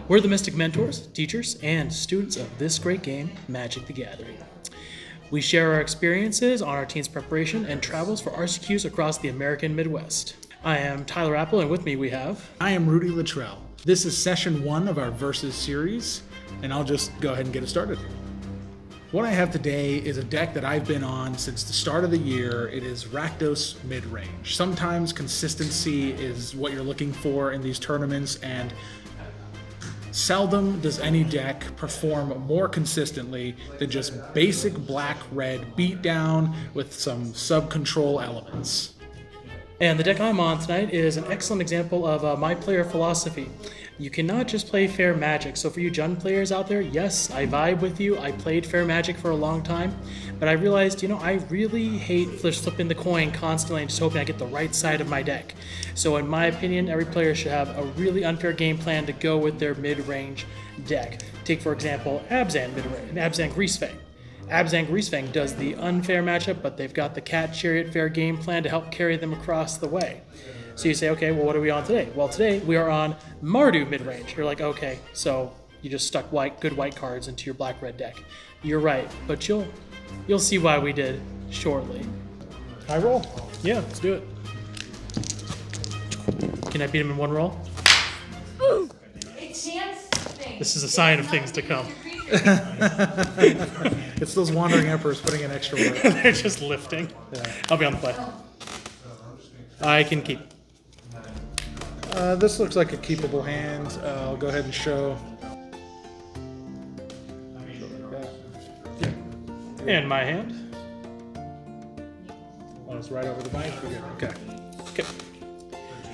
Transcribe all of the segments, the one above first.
We're the Mystic Mentors, teachers, and students of this great game, Magic the Gathering. We share our experiences on our team's preparation and travels for RCQs across the American Midwest. I am Tyler Apple, and with me we have... I am Rudy Luttrell. This is session 1 of our Versus series, and I'll just go ahead and get it started. What I have today is a deck that I've been on since the start of the year. It is Rakdos Midrange. Sometimes consistency is what you're looking for in these tournaments, and seldom does any deck perform more consistently than just basic black-red beatdown with some sub-control elements. And the deck I'm on tonight is an excellent example of my player philosophy. You cannot just play fair Magic. So for you Jund players out there, yes, I vibe with you. I played fair Magic for a long time, but I realized, I really hate flipping the coin constantly and just hoping I get the right side of my deck. So in my opinion, every player should have a really unfair game plan to go with their mid-range deck. Take, for example, Abzan Greasefang. Abzan Greasefang does the unfair matchup, but they've got the Cat Chariot fair game plan to help carry them across the way. So you say, okay, well, what are we on today? Well, today we are on Mardu midrange. You're like, okay, so you just stuck good white cards into your black-red deck. You're right, but you'll see why we did shortly. I roll. Yeah, let's do it. Can I beat him in one roll? This is a sign of things to come. It's those wandering emperors putting in extra work. They're just lifting. Yeah. I'll be on the play. I can keep. This looks like a keepable hand. I'll go ahead and show. And my hand. Oh, it's right over the bank. Okay.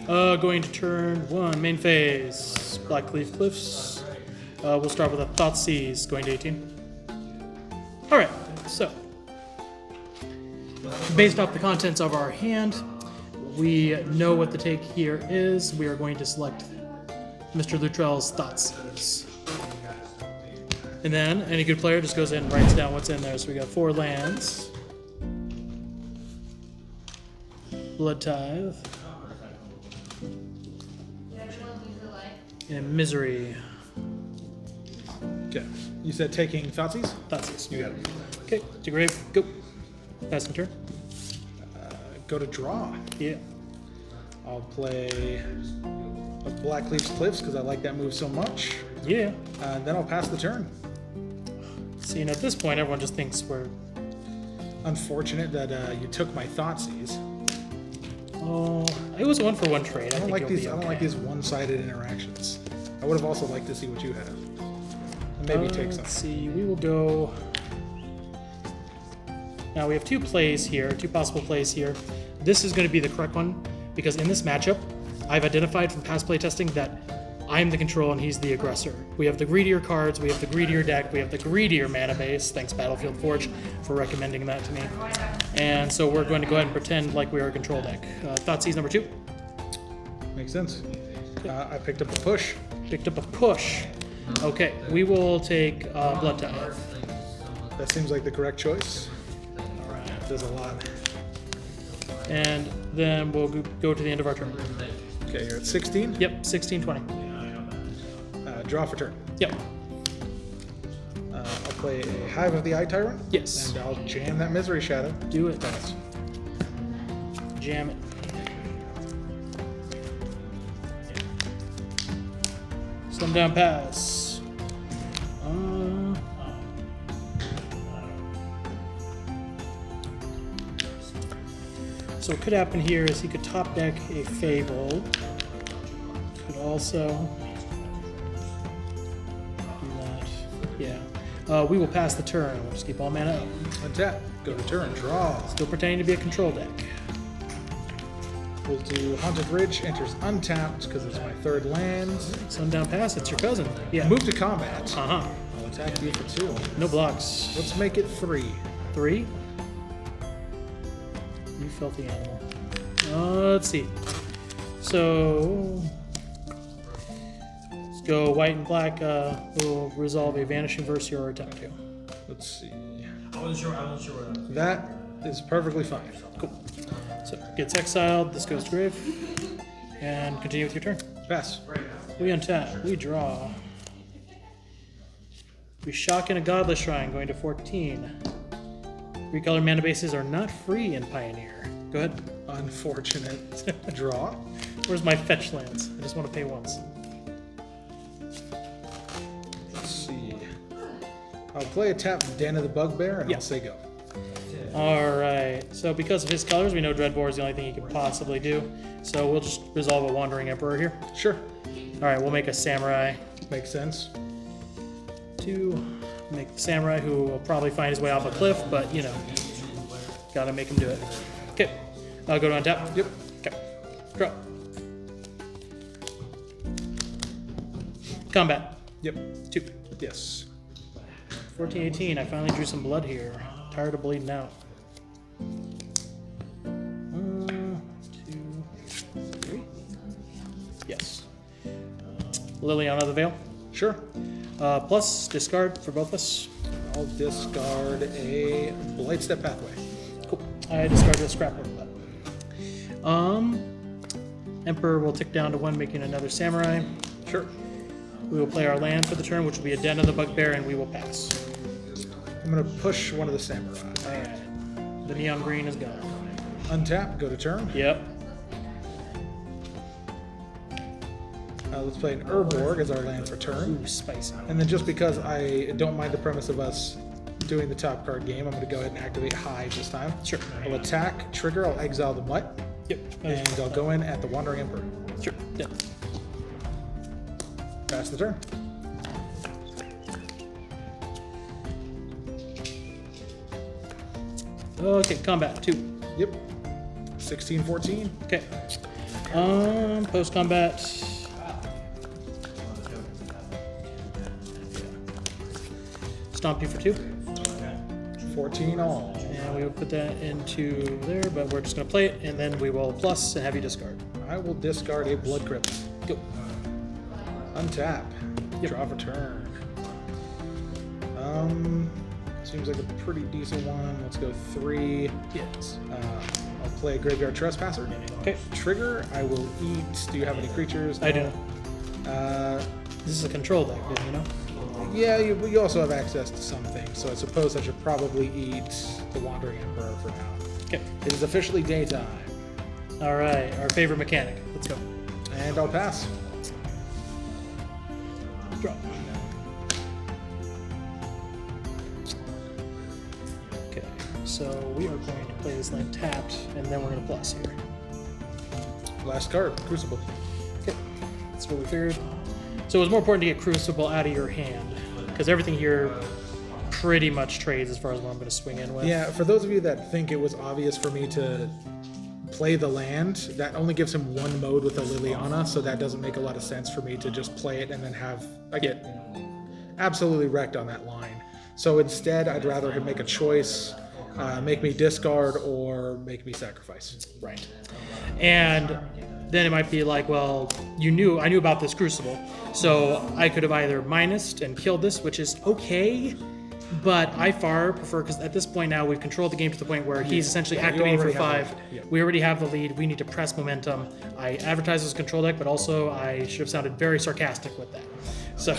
Going to turn 1, main phase. Blackleaf Cliffs. We'll start with a Thoughtseize, going to 18. Alright, so. Based off the contents of our hand, we know what the take here is. We are going to select Mr. Luttrell's Thoughtseize. And then, any good player just goes in and writes down what's in there. So we got 4 lands. Blood Tithe. And Misery. Okay. You said taking Thoughtseize? Thoughtseizes. You got it. Okay, to grave, go. Pass and turn. Go to draw. Yeah. I'll play a Blackleaf's Cliffs because I like that move so much. Yeah. Then I'll pass the turn. See, and at this point, everyone just thinks we're... Unfortunate that you took my Thoughtseize. Oh, it was a 1-for-1 trade. I don't like these. Okay. I don't like these one-sided interactions. I would have also liked to see what you have. And maybe take some. Let's see. We will go. Now we have 2 plays here, 2 possible plays here. This is going to be the correct one because in this matchup, I've identified from past play testing that I'm the control and he's the aggressor. We have the greedier cards, we have the greedier deck, we have the greedier mana base. Thanks Battlefield Forge for recommending that to me. And so we're going to go ahead and pretend like we are a control deck. Thoughtseize number 2. Makes sense. I picked up a push. Picked up a push. Okay, we will take Blood Tithe. That seems like the correct choice. All right, does a lot. And then we'll go to the end of our turn. Okay, you're at 16. Yep, 16, 20. Draw for turn. Yep. I'll play a Hive of the Eye Tyrant. Yes. And I'll jam that Misery Shadow. Do it. Jam it. Slim down pass. So what could happen here is he could top deck a Fable. Could also do that. Yeah. We will pass the turn. We'll just keep all mana up. Untap. Go to turn. Draw. Still pretending to be a control deck. We'll do Haunted Ridge. Enters untapped because it's my 3rd land. Sundown Pass, it's your cousin. Yeah. Move to combat. Uh-huh. I'll attack you for 2. No blocks. Let's make it 3. 3? You filthy animal. Let's see. So let's go white and black. We'll resolve a Vanishing Verse or attack 2. Let's see. I wasn't sure what that is perfectly fine. Cool. So gets exiled. This goes to grave. And continue with your turn. Pass. We untap. We draw. We shock in a Godless Shrine, going to 14. 3-color mana bases are not free in Pioneer. Go ahead. Unfortunate draw. Where's my fetch lands? I just want to pay once. Let's see. I'll play a tap Den of the Bugbear, and I'll say go. Alright, so because of his colors, we know Dreadbore is the only thing he could possibly do. So we'll just resolve a Wandering Emperor here. Sure. Alright, we'll make a Samurai. Makes sense. 2. Make the Samurai, who will probably find his way off a cliff, but, you know, gotta make him do it. Okay, I'll go to untap. Yep. Okay, draw. Combat. Yep. 2. Yes. 14, 18, I finally drew some blood here. Tired of bleeding out. 1, 2, 3. Yes. Liliana the Veil. Sure. Plus discard for both of us. I'll discard a Blightstep Pathway. Cool. I discarded a scrapbook. Emperor will tick down to 1, making another Samurai. Sure. We will play our land for the turn, which will be a Den of the Bugbear, and we will pass. I'm going to push one of the Samurai. Alright. The neon green is gone. Untap, go to turn. Yep. Let's play an Urborg as our land for turn. Ooh, spicy. And then just because I don't mind the premise of us doing the top card game, I'm going to go ahead and activate Hive this time. Sure. I'll attack, trigger, I'll exile the Mutt, Yep. and I'll go in at the Wandering Emperor. Sure. Yep. Pass the turn. Okay, combat 2. Yep. 16, 14. Okay. Post combat. Stomp you for 2. 14 all. And we will put that into there, but we're just going to play it, and then we will plus and have you discard. I will discard a Blood Crypt. Go. Untap. Yep. Draw for turn. Seems like a pretty decent one. Let's go 3. Yes. I'll play a Graveyard Trespasser. Okay. Trigger, I will eat. Do you have any creatures? I do. This is a control deck, didn't you know? Yeah, you also have access to some things, so I suppose I should probably eat the Wandering Emperor for now. Okay. It is officially daytime. All right, our favorite mechanic. Let's go. And I'll pass. Draw. Okay, so we are going to play this land tapped, and then we're going to plus here. Last card, Crucible. Okay, that's what we figured. So it was more important to get Crucible out of your hand, because everything here pretty much trades as far as what I'm going to swing in with. Yeah, for those of you that think it was obvious for me to play the land, that only gives him one mode with a Liliana, so that doesn't make a lot of sense for me to just play it and then I get absolutely wrecked on that line. So instead, I'd rather him make a choice, make me discard or make me sacrifice. Right. And then it might be like, well, I knew about this Crucible, so I could have either minused and killed this, which is okay, but I far prefer, because at this point now we've controlled the game to the point where he's essentially activating for 5. We already have the lead. We need to press momentum. I advertised as a control deck, but also I should have sounded very sarcastic with that. So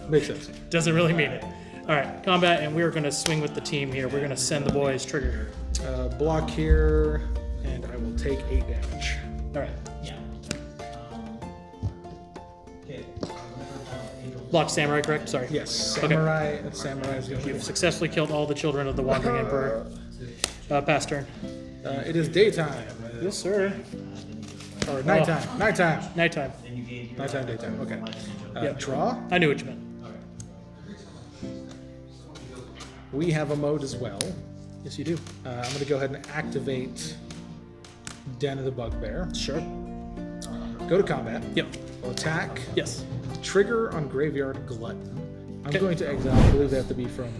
Makes sense. doesn't really mean it. All right, combat, and we're going to swing with the team here. We're going to send the boys trigger. Block here, and I will take 8 damage. All right. Yeah. Okay. Block Samurai, correct? Sorry. Yes, Samurai. Samurai is going to You've successfully killed all the children of the Wandering Emperor. Pass turn. It is daytime. Yes, sir. Or nighttime. Nighttime. Nighttime. Nighttime, daytime. Okay. Yep. Draw. I knew what you meant. We have a mode as well. Yes, you do. I'm going to go ahead and activate Den of the Bugbear. Sure. Go to combat. Yep. I'll attack. Yes. Trigger on Graveyard Glutton. I'm Okay. going to exile. I believe they have to be from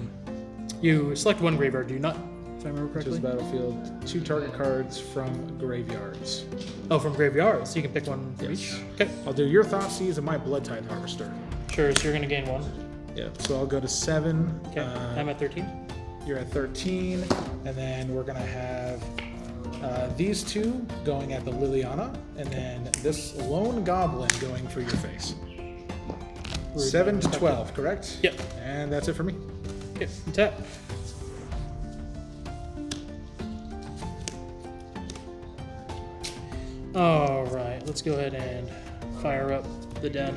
You select one graveyard, do you not? If I remember choose correctly. battlefield. 2 target cards from graveyards. Oh, from graveyards. So you can pick one from Yes. each. Okay. I'll do your Thoughtseize and my Blood Tithe Harvester. Sure. So you're going to gain 1. Yeah. So I'll go to 7. Okay. I'm at 13. You're at 13, and then we're gonna have these 2 going at the Liliana, and then this lone goblin going for your face. 7 to 12, correct? Yep. And that's it for me. Okay, tap. All right, let's go ahead and fire up the den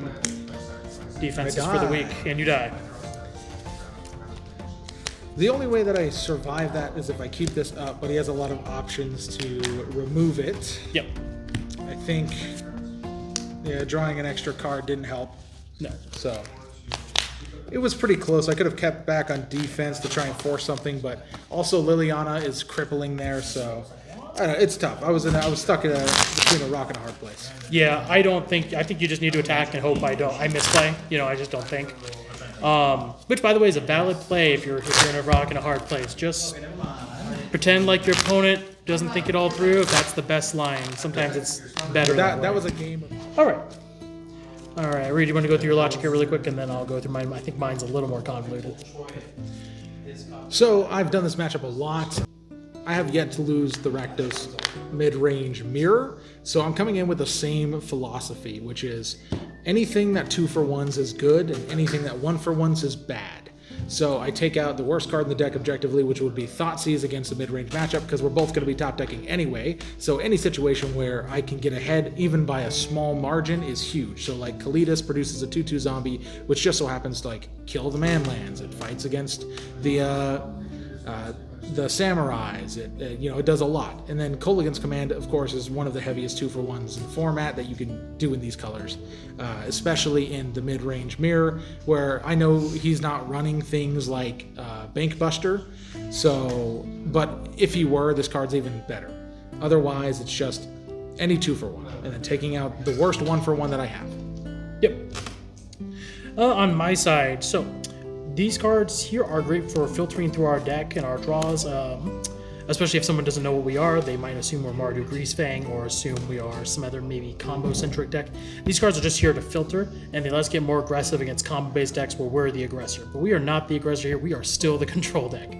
defenses for the die. week, and you die. The only way that I survive that is if I keep this up, but he has a lot of options to remove it. Yep. I think, yeah, drawing an extra card didn't help. No. So it was pretty close. I could have kept back on defense to try and force something, but also Liliana is crippling there, so I don't know, it's tough. I was stuck between a rock and a hard place. Yeah, I think you just need to attack and hope I misplay. I just don't think. Which, by the way, is a valid play if you're in a rock and a hard place. Just pretend like your opponent doesn't think it all through. If that's the best line, sometimes it's better. That was a game. All right. Reed, you want to go through your logic here really quick, and then I'll go through mine. I think mine's a little more convoluted. So I've done this matchup a lot. I have yet to lose the Rakdos mid-range mirror, so I'm coming in with the same philosophy, which is anything that 2-for-1s is good, and anything that 1-for-1s is bad. So I take out the worst card in the deck objectively, which would be Thoughtseize against the mid-range matchup, because we're both going to be top decking anyway. So any situation where I can get ahead, even by a small margin, is huge. So like Kalidas produces a 2/2 zombie, which just so happens to kill the man lands. It fights against the samurais. It does a lot. And then Kolaghan's Command, of course, is one of the heaviest 2-for-1s in format that you can do in these colors, especially in the mid-range mirror, where I know he's not running things like Bank Buster. So, but if he were, this card's even better. Otherwise, it's just any 2-for-1, and then taking out the worst 1-for-1 that I have. Yep. On my side, so these cards here are great for filtering through our deck and our draws, especially if someone doesn't know what we are. They might assume we're Mardu Greasefang or assume we are some other maybe combo-centric deck. These cards are just here to filter, and they let us get more aggressive against combo-based decks where we're the aggressor. But we are not the aggressor here. We are still the control deck,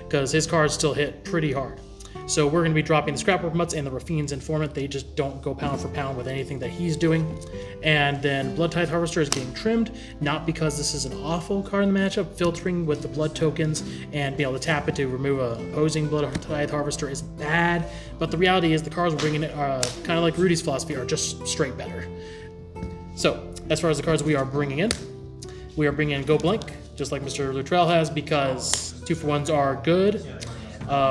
because his cards still hit pretty hard. So we're going to be dropping the Scrapbook Mutts and the Rafine's Informant. They just don't go pound for pound with anything that he's doing. And then Blood Tithe Harvester is getting trimmed, not because this is an awful card in the matchup. Filtering with the blood tokens and being able to tap it to remove an opposing Blood Tithe Harvester isn't bad. But the reality is the cards we're bringing in, kind of like Rudy's philosophy, are just straight better. So as far as the cards we are bringing in Go Blank, just like Mr. Luttrell has, because 2-for-1s are good.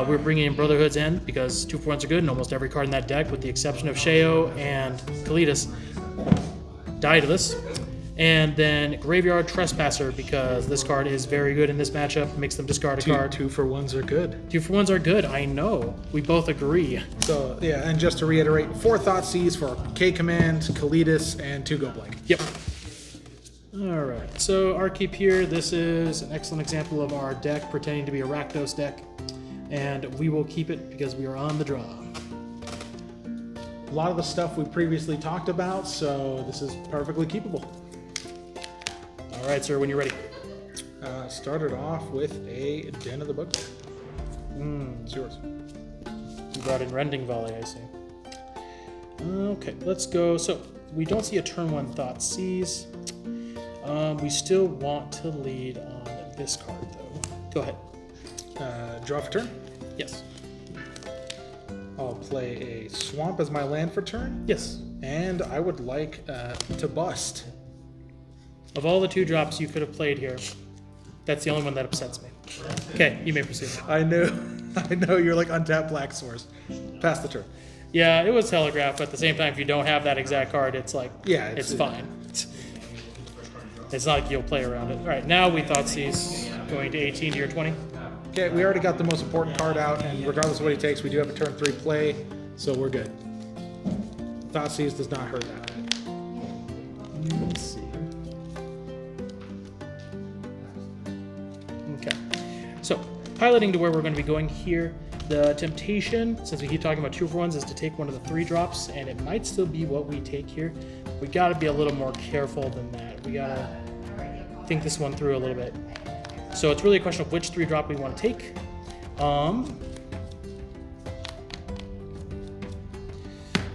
We're bringing in Brotherhood's End because 2-for-1s are good, and almost every card in that deck, with the exception of Sheo and Kalidas, die to this. And then Graveyard Trespasser, because this card is very good in this matchup, makes them discard a card. 2-for-1s are good. 2-for-1s are good, I know. We both agree. So, yeah, and just to reiterate, 4 Thoughtseize for K-Command, Kalidas, and 2 Go Blank. Yep. Alright, so our keep here, this is an excellent example of our deck pretending to be a Rakdos deck. And we will keep it because we are on the draw. A lot of the stuff we previously talked about, so this is perfectly keepable. All right, sir, when you're ready. Started off with a Den of the Bugbear. It's yours. You brought in Rending Volley, I see. Okay, let's go. So we don't see a turn 1 Thoughtseize. We still want to lead on this card, though. Go ahead. Draw for turn? Yes. I'll play a Swamp as my land for turn. Yes. And I would like to bust. Of all the 2-drops you could have played here, that's the only one that upsets me. Okay, you may proceed. I know you're like untap Black Source. Pass the turn. Yeah, it was telegraphed, but at the same time, if you don't have that exact card, it's like, yeah, it's fine. It's not like you'll play around it. All right, now we Thoughtseize going to 18 to your 20. Okay, we already got the most important card out, and regardless of what he takes, we do have a turn 3 play, so we're good. Thoughtseize does not hurt that. Let's see. Okay, so piloting to where we're going to be going here. The temptation, since we keep talking about 2-for-1s, is to take one of the 3 drops, and it might still be what we take here. We got to be a little more careful than that. We got to think this one through a little bit. So it's really a question of which 3-drop we want to take.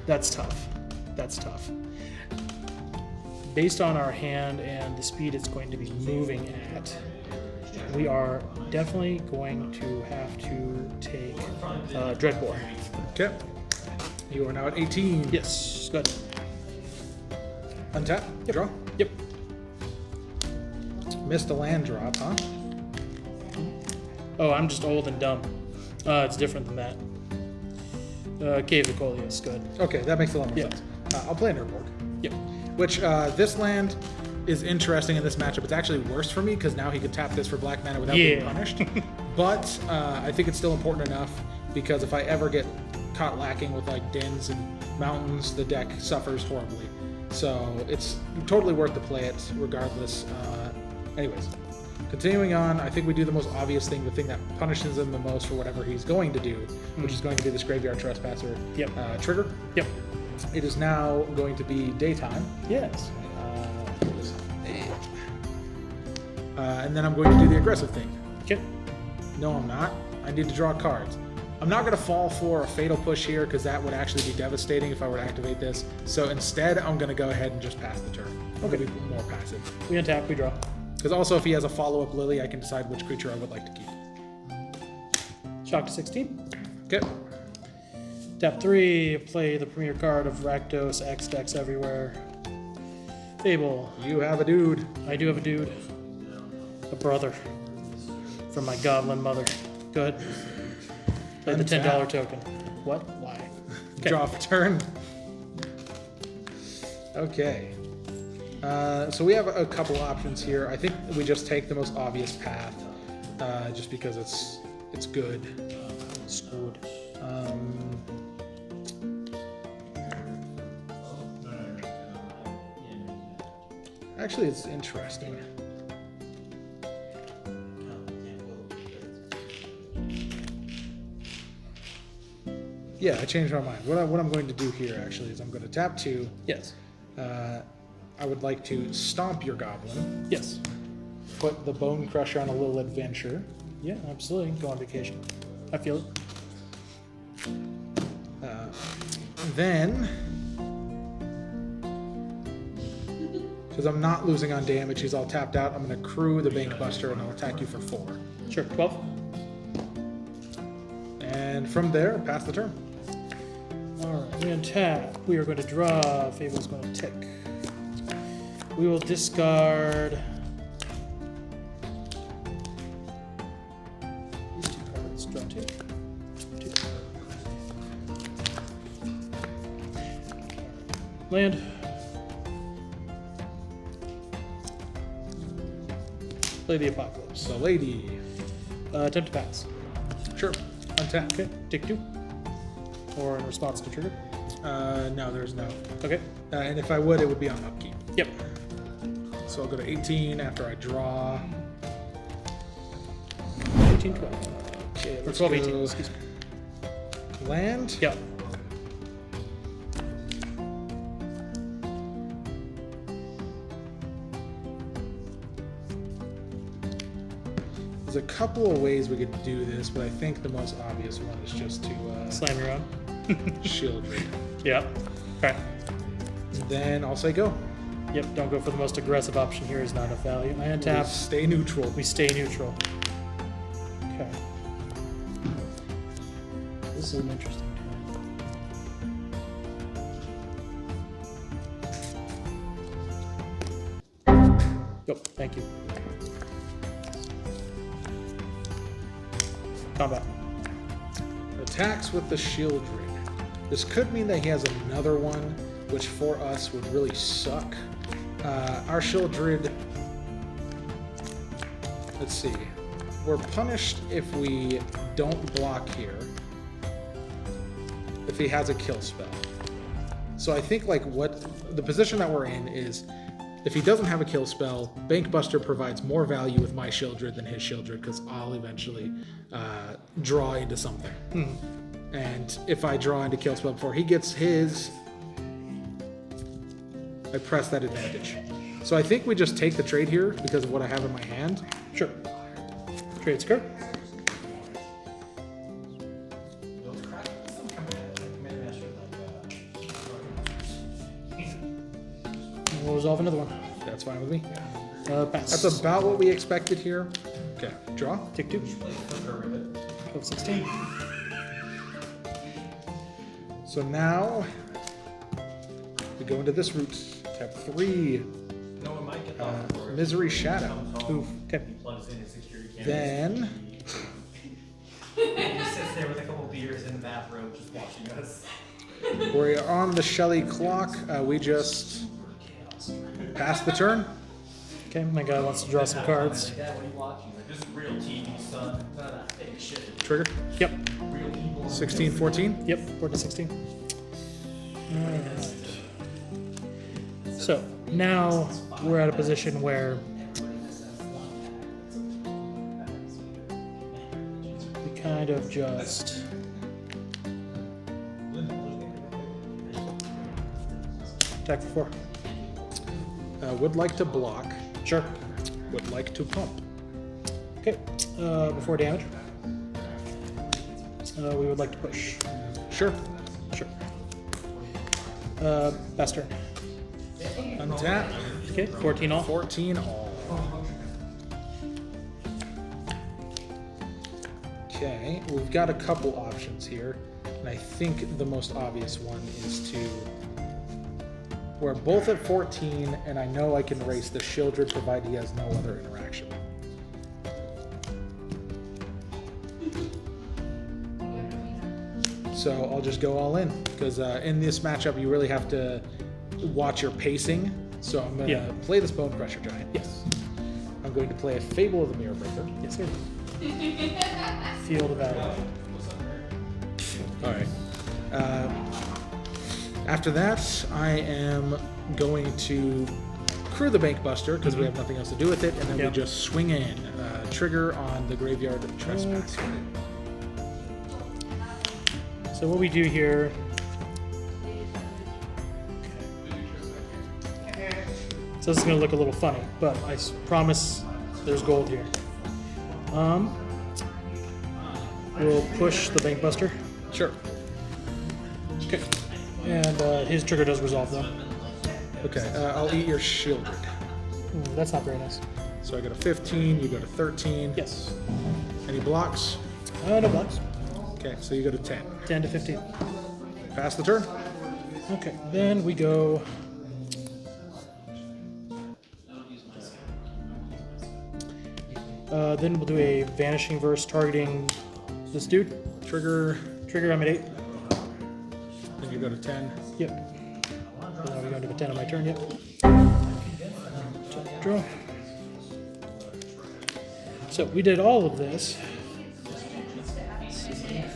That's tough. based on our hand and the speed it's going to be moving at, we are definitely going to have to take Dreadbore. Okay. You are now at 18. Yes, good. Untap. Draw. Yep. Missed a land drop, huh? Oh, I'm just old and dumb. It's different than that. Cave of Coleus, good. Okay, that makes a lot more Yeah. sense. I'll play Nurborg. Yep. Which, this land is interesting in this matchup. It's actually worse for me because now he could tap this for black mana without being punished. But I think it's still important enough because if I ever get caught lacking with like dens and mountains, the deck suffers horribly. So it's totally worth to play it regardless. Anyways, continuing on, I think we do the most obvious thing, the thing that punishes him the most for whatever he's going to do, which is going to be this Graveyard Trespasser trigger. Yep. It is now going to be daytime. Yes. And then I'm going to do the aggressive thing. Okay. No, I'm not. I need to draw cards. I'm not going to fall for a Fatal Push here because that would actually be devastating if I were to activate this. So instead, I'm going to go ahead and just pass the turn. I'm going to be more passive. We untap, we draw. Because also, if he has a follow-up Lily, I can decide which creature I would like to keep. Shock to 16. Okay. Tap 3, play the premier card of Rakdos, X decks everywhere. Fable. You have a dude. I do have a dude. A brother. From my goblin mother. Go ahead. Play the $10 token. What? Why? Okay. Draw for turn. Okay. So we have a couple options here. I think we just take the most obvious path, just because it's good. It's good. Actually, it's interesting. Yeah, I changed my mind. What I'm going to do here actually is I'm going to tap 2. Yes. I would like to stomp your goblin. Yes. Put the Bone Crusher on a little adventure. Yeah, absolutely. Go on vacation. I feel it. Then, because I'm not losing on damage, he's all tapped out, I'm going to crew the Bank Buster and I'll attack you for 4. Sure. 12. And from there, pass the turn. Alright, we untap. We are going to draw. Fable's going to tick. We will discard these 2 cards. Draw 2. 2. Land. Play the Apocalypse. So, lady. Attempt to pass. Sure. Untap. Okay, take 2. Or in response to trigger. No, there's no. Okay. And if I would, it would be on upkeep. Yep. So I'll go to 18 after I draw. 18, 12. Okay, Or let's 12, go 18, excuse me. Land. Yep. There's a couple of ways we could do this, but I think the most obvious one is just to Slam your own. Shield Ring. Yep. Okay. Then I'll say go. Yep, don't go for the most aggressive option here, is not enough value. I We untap, stay neutral. we stay neutral. Okay. This is an interesting turn. Yep, thank you. Combat. Attacks with the Shield Ring. This could mean that he has another one, which for us would really suck. Our Shieldred, let's see, we're punished if we don't block here, if he has a kill spell. So I think like what the position that we're in is, if he doesn't have a kill spell, Bank Buster provides more value with my Shieldred than his Shieldred, because I'll eventually draw into something. And if I draw into kill spell before he gets his, I press that advantage. So I think we just take the trade here because of what I have in my hand. Sure. Trade skirt. What resolve another one. That's fine with me. Pass. That's about what we expected here. Okay, draw. Take 2. 16. So now we go into this route. Tap 3. No one might get off for it. Misery Shadow. Ooh, okay. Plugs in his security cameras. Then He sits there with a couple beers in the bathroom just watching us. we're on the Shelley clock. We just pass the turn. Okay, my guy wants to draw some cards. Dad, what are you watching? Like, this is real TV, son. None of that fake shit. Trigger. Yep. Real people. 16, 14. Yep, 14 to 16. Alright. So, now we're at a position where we kind of just attack for 4. Would like to block. Sure. Would like to pump. Okay, before damage, we would like to push. Sure. Sure. Pass turn. Untap. Okay, 14 all. 14 all. Okay, we've got a couple options here, and I think the most obvious one is to. We're both at 14, and I know I can race the Shieldred provided he has no other interaction. So I'll just go all in, because in this matchup you really have to watch your pacing. So I'm going to play this Bone Crusher Giant. Yes. I'm going to play a Fable of the Mirror Breaker. Yes, sir. Field of battle. All right. After that, I am going to crew the Bank Buster because we have nothing else to do with it, and then we just swing in. Trigger on the Graveyard Trespass. So what we do here. So this is going to look a little funny, but I promise there's gold here. We'll push the Bank Buster. Sure. Okay. And his trigger does resolve though. Okay, I'll eat your Shieldred. That's not very nice. So I go to 15, you go to 13. Yes. Any blocks? No blocks. Okay, so you go to 10. 10 to 15. Pass the turn. Okay, then we go. Then we'll do a Vanishing Verse targeting this dude. Trigger. Trigger, I'm at 8. Then you go to 10. Yep. So now we go to the 10 on my turn, yep. Draw. So we did all of this.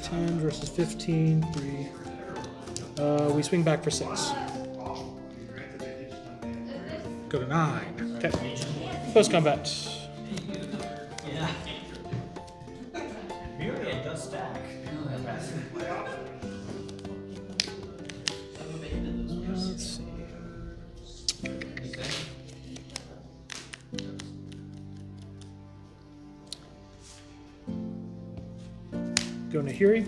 10 versus 15, 3. We swing back for 6. Go to 9. Okay. Post combat. Yeah. Myriad does stack. Let's see. Go Nahiri.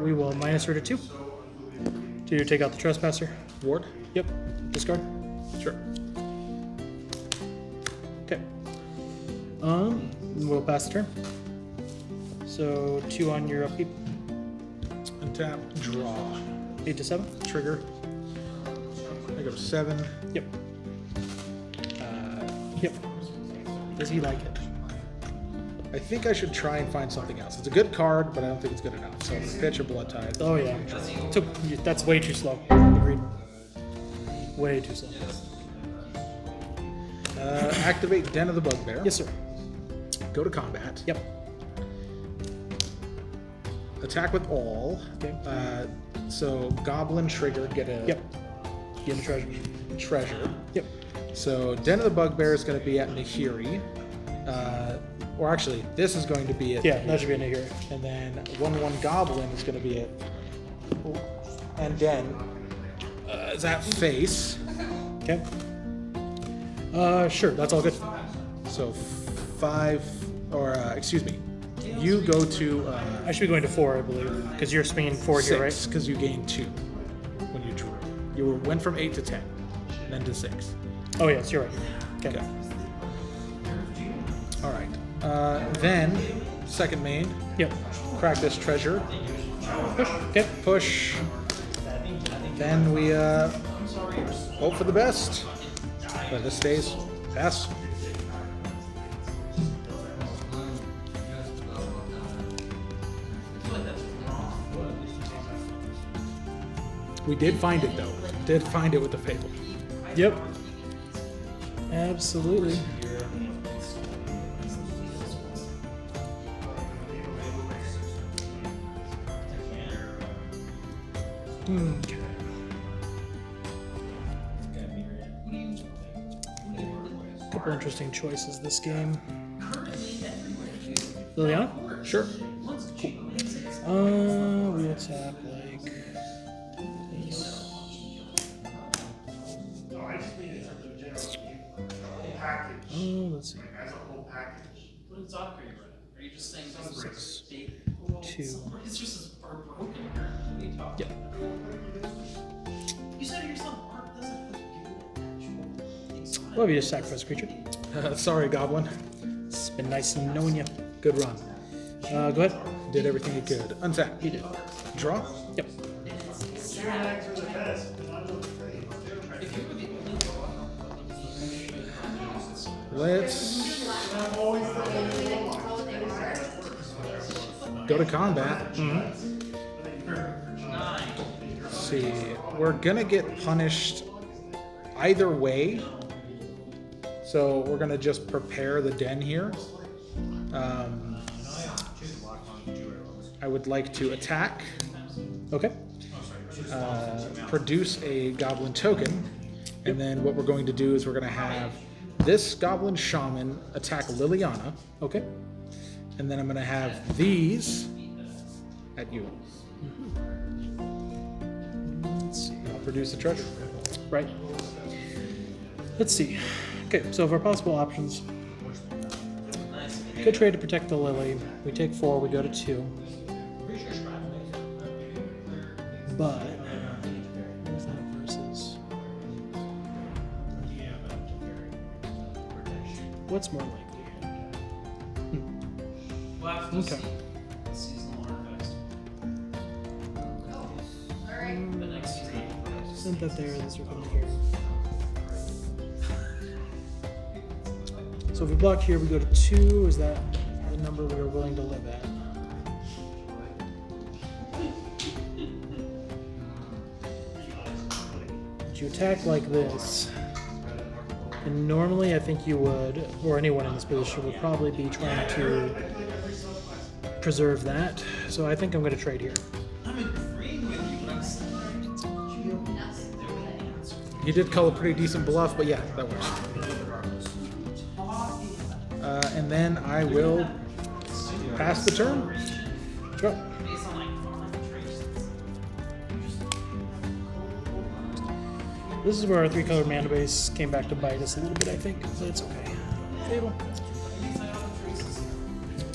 We will minus her to 2 to take out the Trespasser. Ward. Yep. Discard. Sure. Okay. We'll pass the turn. So 2 on your upkeep. Untap. Draw. 8 to 7. Trigger. I go to 7. Yep. Yep. Does he like it? I think I should try and find something else. It's a good card, but I don't think it's good enough. So pitch or Blood Tithe. Oh yeah. That's way too slow. Agreed. Way too slow. Activate Den of the Bugbear. Yes, sir. Go to combat. Yep. Attack with all. Okay. So Goblin Trigger, get a Yep. Get a treasure. treasure. Yep. So Den of the Bugbear is going to be at Nahiri. Or actually, this is going to be at Yeah, that should be in here. And then 1/1 Goblin is going to be at. And Den is at face. Okay. Sure. That's all good. So 5, or excuse me, you go to I should be going to 4, I believe, because you're swinging 4 here, right? 6 because you gain 2. You went from 8 to 10, and then to 6. Oh yes, you're right. Okay. Okay. All right. Then, second main, Yep. crack this treasure. Push. Okay. Push. Then we hope for the best. But this stays. Pass. We did find it though. Did find it with the Fable. Yep. Absolutely. Okay. Couple interesting choices this game. Liliana? Sure. We attack like this. Let's see. What exotic are you running? Are you just saying this is 2. It's just broken. Yep. You said yourself, art doesn't give you actual. What have you just sacrificed, creature? Sorry, Goblin. It's been nice knowing you. Good run. Go ahead. Did everything you could. Untap. You did. Draw. Yep. Let's go to combat. Let's see. We're gonna get punished either way. So we're gonna just prepare the den here. I would like to attack, Okay. produce a goblin token, and then what we're going to do is we're going to have this goblin shaman attack Liliana, Okay. and then I'm going to have these at you. Let's see. I'll produce the treasure. Right. Let's see. Okay, so for possible options, good trade to protect the lily. We take 4, we go to 2. But what's that versus? What's more likely? We'll have to Okay. see the seasonal harvest. The next 3. Send that there, this will come here. So if we block here, we go to 2. Is that the number we are willing to live at? You attack like this, and normally I think you would, or anyone in this position would probably be trying to preserve that. So I think I'm going to trade here. I'm agreeing with you, but I'm saying You did call a pretty decent bluff, but yeah, that works. And then I will pass the turn. Go. based on like farm traits. This is where our 3-color mana base came back to bite us a little bit, I think. So it's okay. Fable.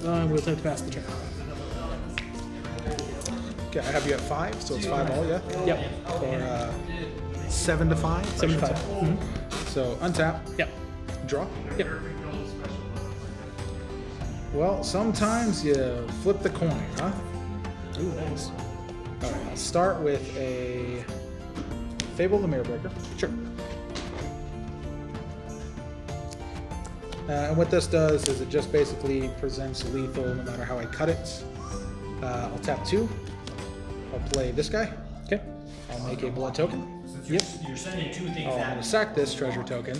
We'll take to pass the turn. Okay, I have you at 5, so it's 5 all, yeah? Yep. Or 7 to 5. 7 to 5. So untap, Yep. draw. Yep. Well, sometimes you flip the coin, huh? Ooh, nice. All right, I'll start with a Fable the Mirror Breaker. Sure. And what this does is it just basically presents lethal no matter how I cut it. I'll tap 2. I'll play this guy. Okay. I'll make a blood token. Yep. You're sending 2 things I'm going to sack this treasure token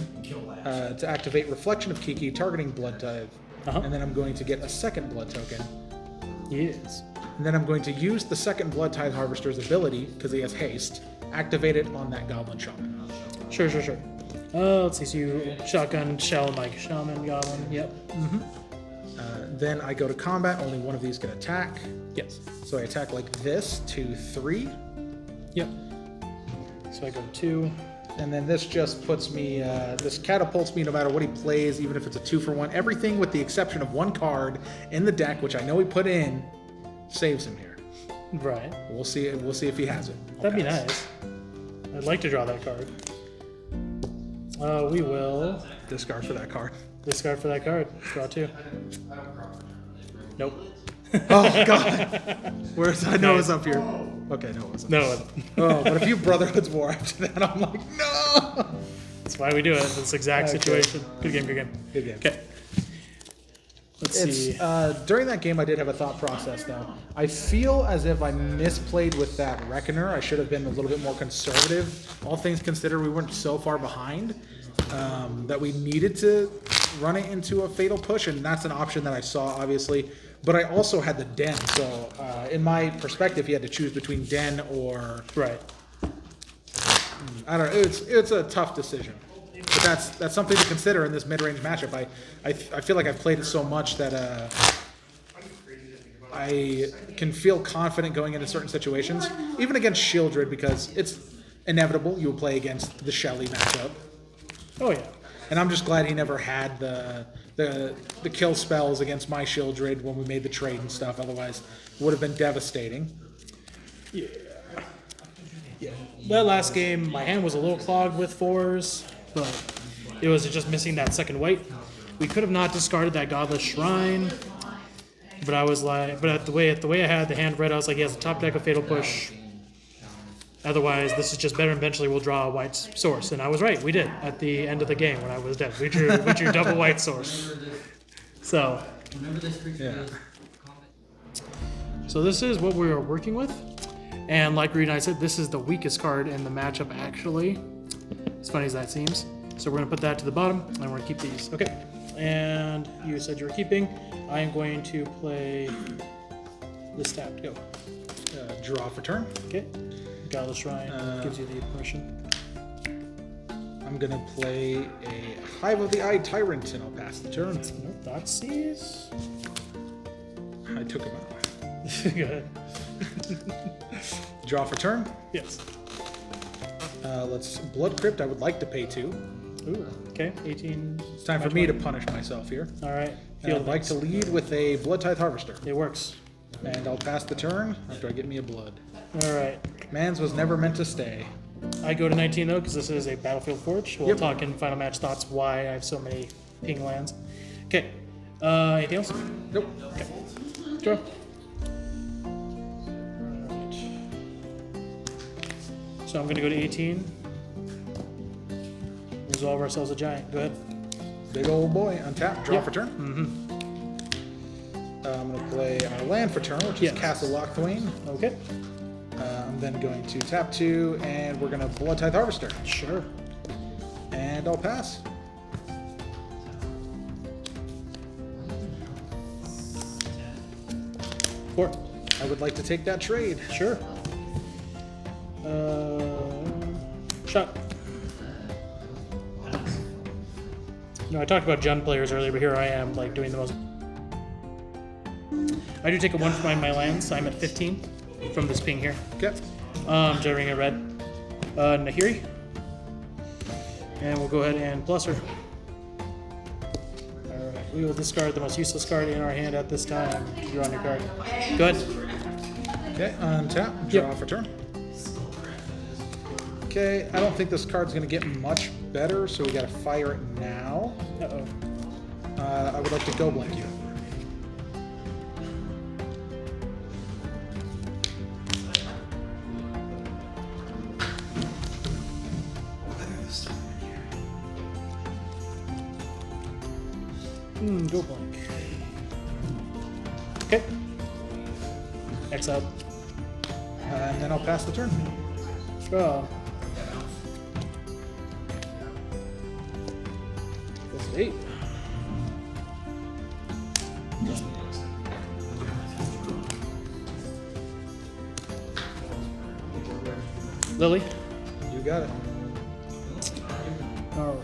to activate Reflection of Kiki, targeting Blood Tithe. Uh-huh. And then I'm going to get a second blood token. Yes. And then I'm going to use the second Blood Tithe Harvester's ability, because he has haste, activate it on that Goblin Shaman. Sure. Let's see. So you shotgun, shell, like shaman, goblin. Yep. Then I go to combat, only one of these can attack. Yes. So I attack like this, 2, 3. Yep. So I go 2. And then this just puts me, this catapults me no matter what he plays, even if it's a 2-for-1. Everything with the exception of 1 card in the deck, which I know he put in, saves him here. Right. We'll see if he has it. That'd be nice. I'd like to draw that card. We will Discard for that card. discard for that card. Draw 2. Nope. Oh God! Where's I know it's up here. Okay, no, it wasn't. No. Oh, but a few Brotherhoods War after that, I'm like, no. That's why we do it. This exact Okay. situation. Good game. Good game. Good game. Okay. Let's see. During that game, I did have a thought process, though. I feel as if I misplayed with that Reckoner. I should have been a little bit more conservative. All things considered, we weren't so far behind that we needed to run it into a fatal push, and that's an option that I saw, obviously. But I also had the Den, so in my perspective, you had to choose between Den or... Right. I don't know. It's a tough decision. But that's something to consider in this mid-range matchup. I feel like I've played it so much that I can feel confident going into certain situations, even against Shieldred, because it's inevitable you will play against the Shelly matchup. Oh yeah. And I'm just glad he never had the kill spells against my Shieldred when we made the trade and stuff. Otherwise, it would have been devastating. Yeah. That last game, my hand was a little clogged with 4s, but it was just missing that second white. We could have not discarded that Godless Shrine, but I was like, but at the way I had the hand read, I was like, he has a top deck of Fatal Push. Otherwise, this is just better. Eventually, we'll draw a white source, and I was right. We did at the end of the game when I was dead. We drew double white source. So, Yeah. so this is what we are working with. And like Reed and I said, this is the weakest card in the matchup, actually. As funny as that seems. So we're going to put that to the bottom, and we're going to keep these. Okay. And you said you were keeping. I am going to play this tap. Go. Draw for turn. Okay. Godless Shrine gives you the permission. I'm going to play a Hive of the Eye Tyrant, and I'll pass the turn. Nope, that sees. I took him out. Go ahead. Draw for turn. Yes. Let's Blood Crypt. I would like to pay 2. Ooh, okay. 18. It's time for me to punish myself here. All right. And I'd like to lead with a Blood Tithe Harvester. It works. And I'll pass the turn after I get me a blood. All right. Man's was never meant to stay. I go to 19 though, because this is a Battlefield Forge. We'll Yep. talk in Final Match Thoughts why I have so many ping lands. Okay. Anything else? Nope. Okay. Draw. So I'm going to go to 18. Resolve ourselves a giant. Go ahead. Big old boy. Untap. Draw Yep. for turn. Mm-hmm. I'm going to play our land for turn, which Yes. is Castle Lochthwain. Okay. I'm then going to tap 2, and we're going to Blood Tithe Harvester. Sure. And I'll pass. Four. I would like to take that trade. Sure. Shot. No, I talked about Jund players earlier, but here I am, like, doing the most. I do take a 1 from my lands. I'm at 15 from this ping here. Okay. Generating a red. Nahiri. And we'll go ahead and plus her. Alright, we will discard the most useless card in our hand at this time to draw a new card. Go ahead. Okay, untap. Draw Yep. for turn. Okay, I don't think this card's going to get much better, so we got to fire it now. Uh-oh. I would like to go blank you. Go blank. Okay. X out. And then I'll pass the turn. Draw. That's 8. Lily. You got it. Alright.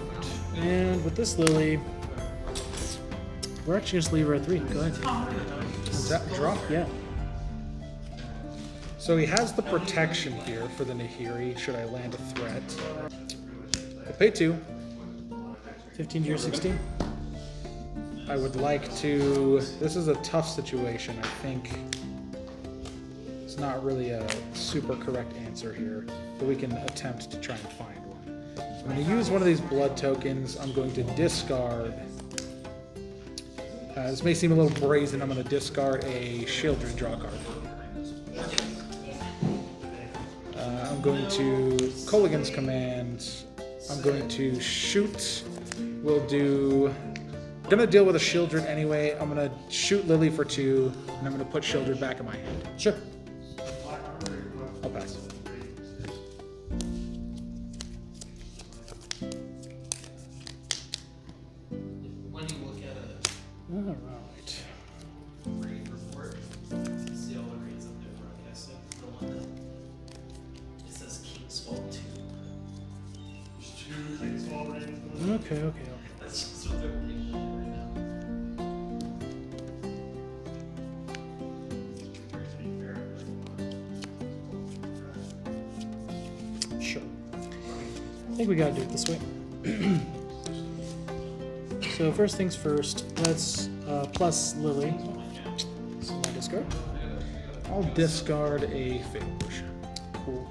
And with this Lily, we're actually just leave her at 3. Go ahead. Untap. Draw. Yeah. So he has the protection here for the Nahiri, should I land a threat. I'll pay 2. 15 to your 16. I would like to... This is a tough situation. I think it's not really a super correct answer here. but we can attempt to try and find one. I'm going to use one of these blood tokens. I'm going to discard. This may seem a little brazen. I'm going to discard a shield and draw a card. I'm going to Colligan's command. I'm going to shoot. We'll do. I'm going to deal with a Shieldred anyway. I'm going to shoot Lily for 2, and I'm going to put Shieldred back in my hand. Sure. I'll pass. When you look at a All right. raid report, see all the raids up there broadcasted. The one that it says King's Fall 2. There's 2 King's Fall raids. Okay. That's just what they're working on right now. Sure. I think we gotta do it this way. So first things first, let's plus Lily. So my discard. I'll discard a Fate Push. Cool.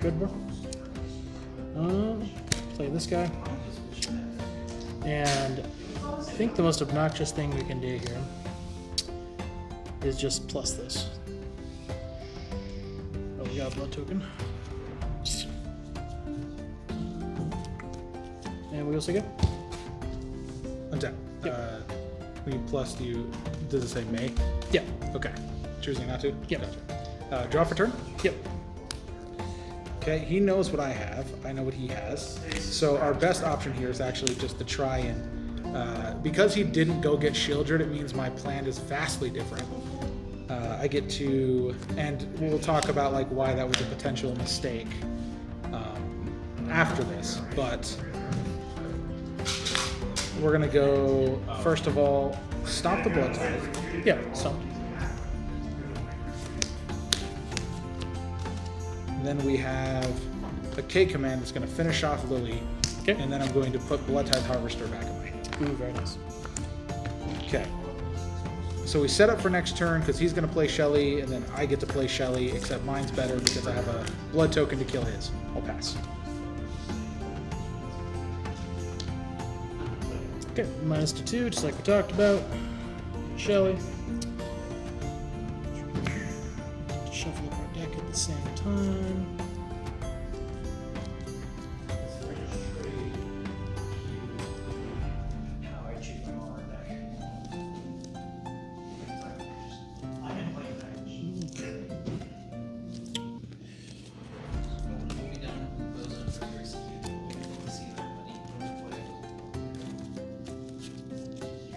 Good bro. Play this guy. And I think the most obnoxious thing we can do here is just plus this. Oh, we got a blood token. And we also go. Untap. Yep. When you plus, does it say May? Yeah. Okay. Choosing not to? Yep. Gotcha. Draw for turn? Yep. Okay, he knows what I have. I know what he has. So our best option here is actually just to try and, because he didn't go get Shieldred, it means my plan is vastly different. I get to, and we'll talk about like why that was a potential mistake after this, but we're gonna go, first of all, stop the blood tithe. Yeah, so. And then we have a K command that's going to finish off Lily. Okay. And then I'm going to put Blood Tithe Harvester back in my hand. Ooh, very nice. Okay. So we set up for next turn because he's going to play Shelly, and then I get to play Shelly, except mine's better because I have a blood token to kill his. I'll pass. Okay, -2, just like we talked about. Shelly. Shuffle up our deck at the same time.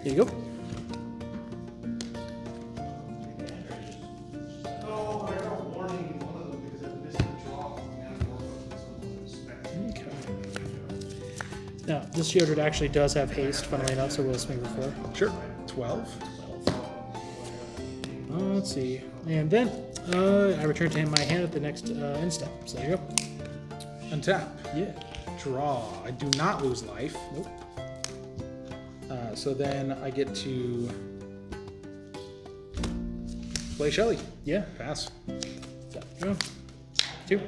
There you go. Okay. Now, this Shieldred actually does have haste, funnily enough, so we'll swing before. Sure. 12. Let's see. And then I return to him my hand at the next end step. So there you go. Untap. Yeah. Draw. I do not lose life. Nope. So then I get to play Shelly. Yeah. Pass. There you go. 2.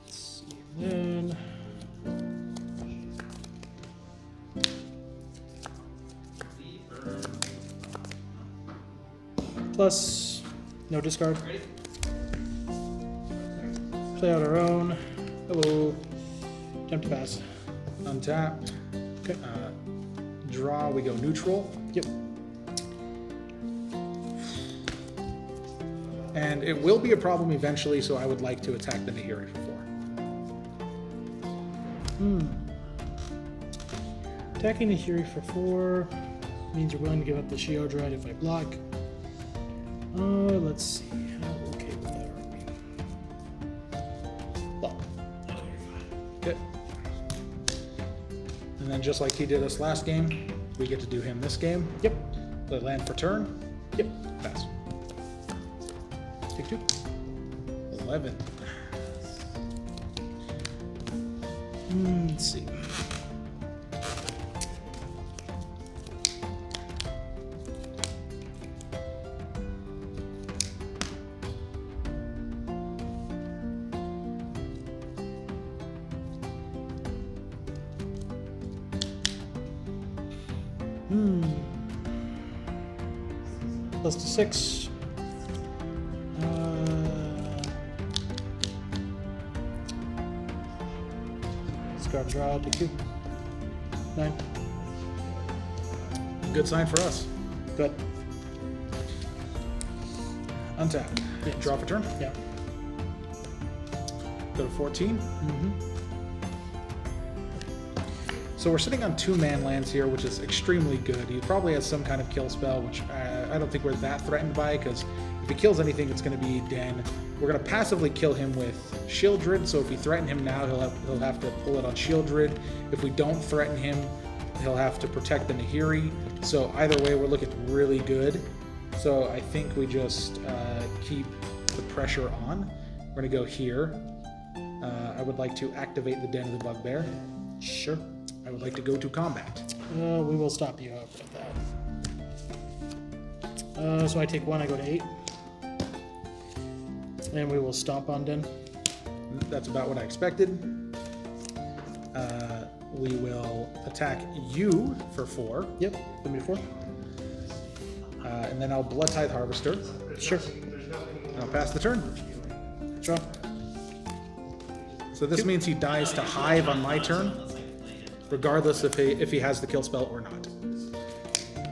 Let's see. Then. Plus, no discard. Play out our own. Hello. Attempt to pass. Untap. Okay. Draw. We go neutral. Yep. And it will be a problem eventually, so I would like to attack the Nahiri for 4. Attacking the Fury for 4 means you're willing to give up the Shieldred if I block. Let's see. How okay with that are we? Block. Okay. And then just like he did us last game, we get to do him this game. Yep. Play land for turn. Yep. Pass. Take 2. 11. Let's see. Plus to 6. Discard draw to 2. 9. Good sign for us. Good. Untap. Yes. Draw for turn. Yeah. Go to 14. Mm-hmm. So we're sitting on 2 man lands here, which is extremely good. He probably has some kind of kill spell, which I don't think we're that threatened by, because if he kills anything, it's going to be Den. We're going to passively kill him with Shieldred, so if we threaten him now, he'll have to pull it on Shieldred. If we don't threaten him, he'll have to protect the Nahiri. So either way, we're looking really good. So I think we just keep the pressure on. We're going to go here. I would like to activate the Den of the Bugbear. Sure. I would like to go to combat. We will stop you however with that. So I take 1, I go to 8. And we will stomp on Den. That's about what I expected. We will attack you for 4. Yep, give me 4. And then I'll Blood Tithe Harvester. Sure. And I'll pass the turn. Draw. So this means he dies to Hive on my turn, regardless if he has the kill spell or not.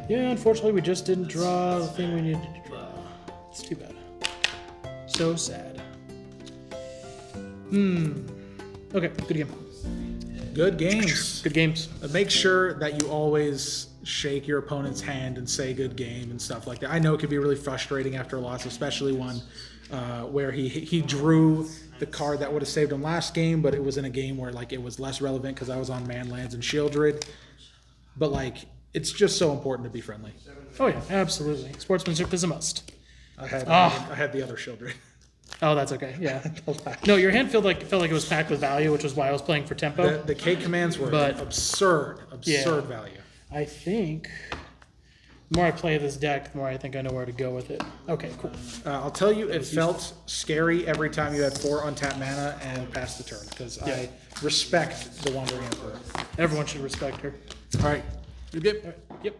Yeah, unfortunately, we just didn't draw the thing we needed to draw. It's too bad. So sad. Okay, good game. Good games. Good games. Make sure that you always shake your opponent's hand and say good game and stuff like that. I know it can be really frustrating after a loss, especially one where he drew the card that would have saved him last game, but it was in a game where like it was less relevant because I was on Manlands and Shieldred. But like, it's just so important to be friendly. Oh yeah, absolutely. Sportsmanship is a must. I had the other Shieldred. Oh, that's okay. Yeah. No, your hand felt like it was packed with value, which was why I was playing for tempo. The K commands were But- absurd Yeah. value. I think the more I play this deck, the more I think I know where to go with it. Okay, cool. I'll tell you, it felt scary every time you had 4 untapped mana and passed the turn, because Yeah. I respect the Wandering Emperor. Everyone should respect her. All right, you good? All right. Yep.